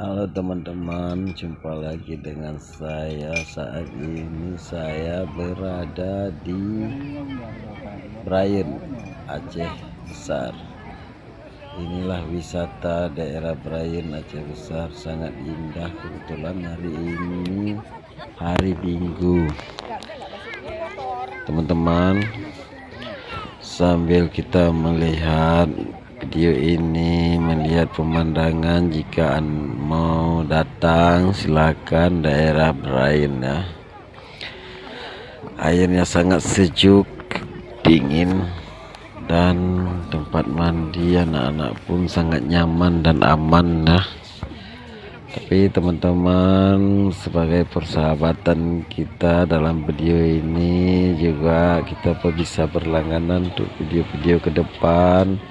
Halo teman-teman, jumpa lagi dengan saya. Saat ini saya berada di Brayan, Aceh Besar. Inilah wisata daerah Brayan, Aceh Besar, sangat indah. Kebetulan hari ini hari Minggu. Teman-teman, sambil kita melihat video ini, melihat pemandangan, jika mau datang silakan daerah Brayan ya. Airnya sangat sejuk, dingin, dan tempat mandi anak-anak pun sangat nyaman dan aman ya. Tapi teman-teman, sebagai persahabatan kita dalam video ini juga kita bisa berlangganan untuk video-video ke depan.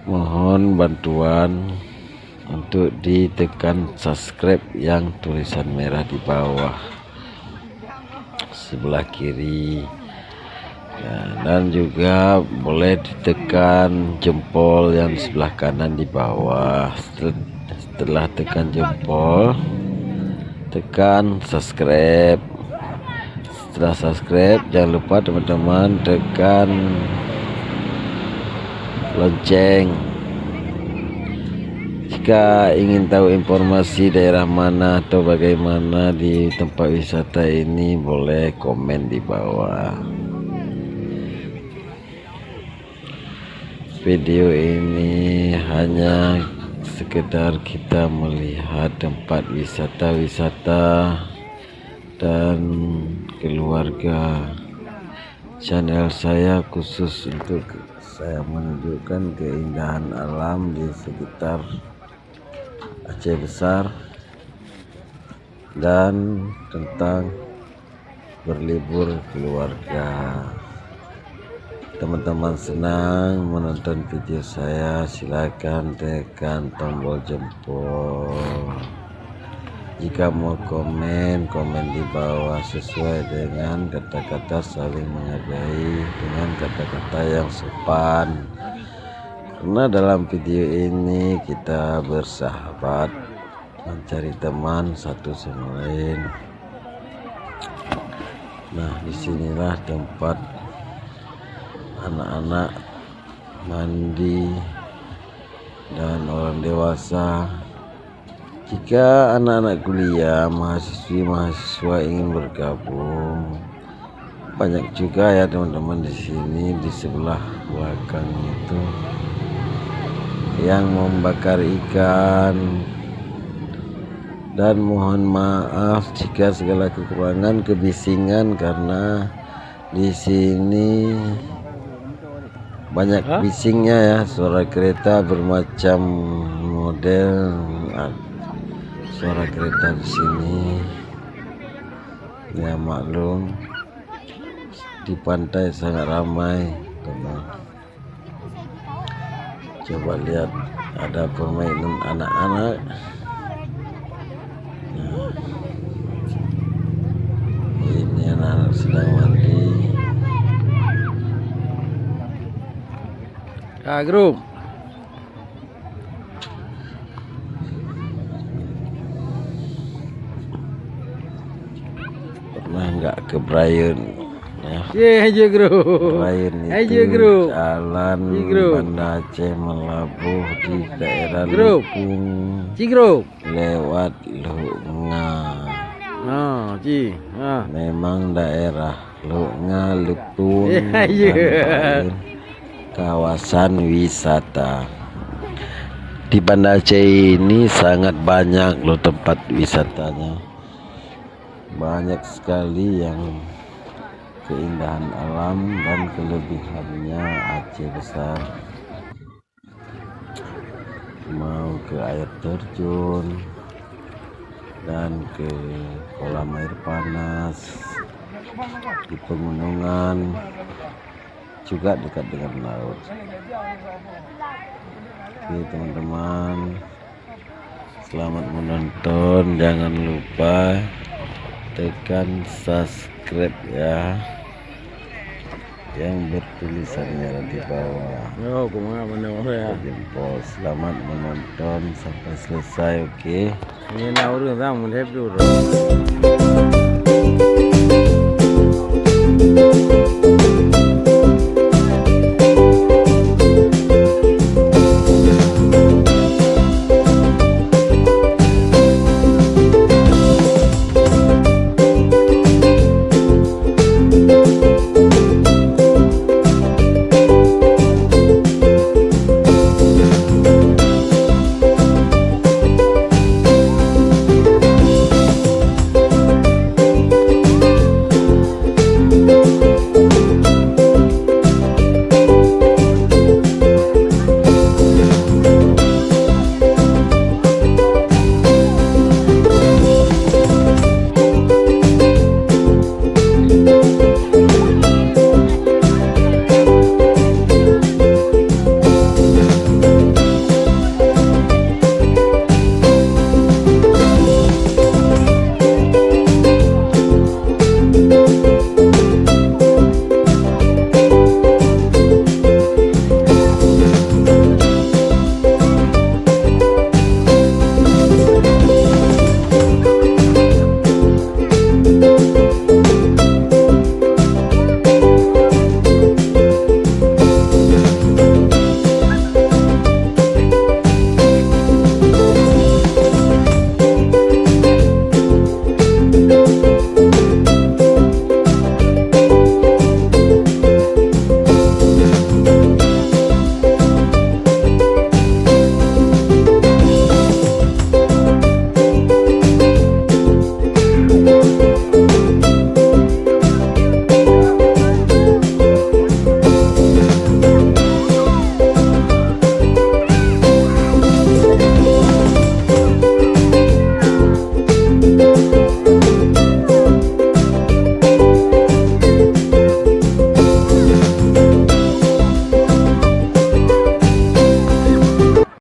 Mohon bantuan untuk ditekan subscribe yang tulisan merah di bawah sebelah kiri ya, dan juga boleh ditekan jempol yang di sebelah kanan di bawah. Setelah tekan jempol, tekan subscribe. Setelah subscribe, jangan lupa teman-teman tekan lonceng. Jika ingin tahu informasi daerah mana atau bagaimana di tempat wisata ini, boleh komen di bawah. Video ini hanya sekedar kita melihat tempat wisata-wisata dan keluarga. Channel saya khusus untuk saya menunjukkan keindahan alam di sekitar Aceh Besar dan tentang berlibur keluarga. Teman-teman senang menonton video saya, silakan tekan tombol jempol. Jika mau komen di bawah sesuai dengan kata-kata saling menghargai, dengan kata-kata yang sopan. Karena dalam video ini kita bersahabat, mencari teman satu sama lain. Nah, disinilah tempat anak-anak mandi dan orang dewasa. Jika anak-anak kuliah, mahasiswa ingin bergabung, banyak juga ya teman-teman di sini, di sebelah belakang itu yang membakar ikan. Dan mohon maaf jika segala kekurangan, kebisingan, karena di sini banyak bisingnya ya, suara kereta bermacam model. Suara kereta di sini ya, maklum di pantai sangat ramai teman. Coba lihat, ada permainan anak-anak. Nah, ini anak-anak sedang mandi. Grup. Pernah nggak ke Brayan ya? Aja grup. Brayan Aja itu grup. jalan Banda Aceh melabuh di daerah Lipung, Cigrup. lewat Lunga. Memang daerah Lunga, Lipung dan kawasan wisata. Di Banda Aceh ini sangat banyak loh tempat wisatanya. Banyak sekali yang keindahan alam dan kelebihannya Aceh Besar. Mau ke air terjun dan ke kolam air panas, di pegunungan, juga dekat dengan laut. Oke teman-teman, selamat menonton. Jangan lupa tekan subscribe ya. yang bertulisan merah di bawah. Yo, kumaha mendengar ya. Jempol. Selamat menonton sampai selesai, oke? Ini na urang tang mun hep dulu.